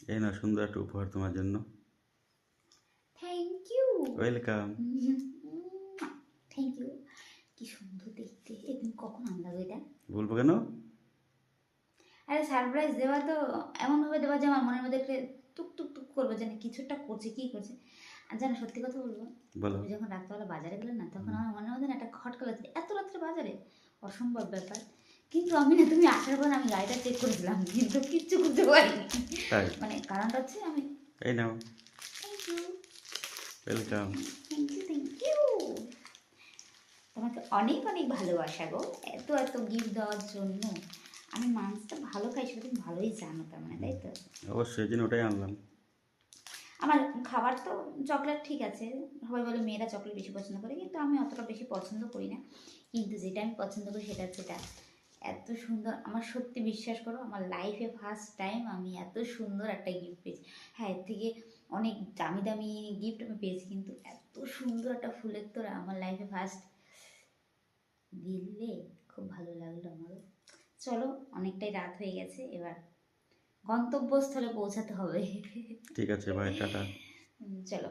এই না সুন্দর একটা উপহার তোমার জন্য। Thank you. Welcome. Thank you. কি সুন্দর দেখতে। তুমি কখন আনলা গো এটা? বলবো কেন? আরে সারপ্রাইজ দেওয়া তো এমনভাবে দেওয়া যে আমার মনের মধ্যে একটা টুক টুক টুক করবে, যেন কিছু একটা করছে, কী করছে। আর জানো সত্যি কথা বলবো, বলো। তুমি যখন রাত্রেবেলা বাজারে গেলে না, তখন আমার মনের মধ্যে না একটা খটকা লাগছে, এত রাত্রে বাজারে, অসম্ভব ব্যাপার। কিন্তু আমি না, তুমি আসার পর আমি গাড়িটা চেক করেছিলাম, কিন্তু কিচ্ছু করতে পারিনি। তাই? মানে কারণটা হচ্ছে আমি। এই নাও। Thank you. Welcome. Thank you, thank you. তোমাকে অনেক অনেক ভালোবাসা গো, এত এত গিফট দেওয়ার জন্য। আমি মাংসটা ভালো খাই, সেটা তুমি ভালোই জানো, তার মানে তাই তো। অবশ্যই এই জন্য ওটাই আনলাম। আমার খাবার তো চকলেট ঠিক আছে, সবাই বলে মেয়েরা চকলেট বেশি পছন্দ করে, কিন্তু আমি অতটা বেশি পছন্দ করি না। কিন্তু যেটা আমি পছন্দ করি সেটা হচ্ছে এটা। এত সুন্দর, আমার সত্যি বিশ্বাস করো, আমার লাইফে ফার্স্ট টাইম আমি এত সুন্দর একটা গিফট পেয়েছি। হ্যাঁ, এর থেকে অনেক দামি দামি গিফট আমি পেয়েছি, কিন্তু এত সুন্দর একটা ফুলের তোড়া আমার লাইফে ফার্স্ট দিলে খুব ভালো লাগলো আমারও। চলো, অনেকটাই রাত হয়ে গেছে, এবার গন্তব্যস্থলে পৌঁছাতে হবে। ঠিক আছে, বাই, টাটা। চলো।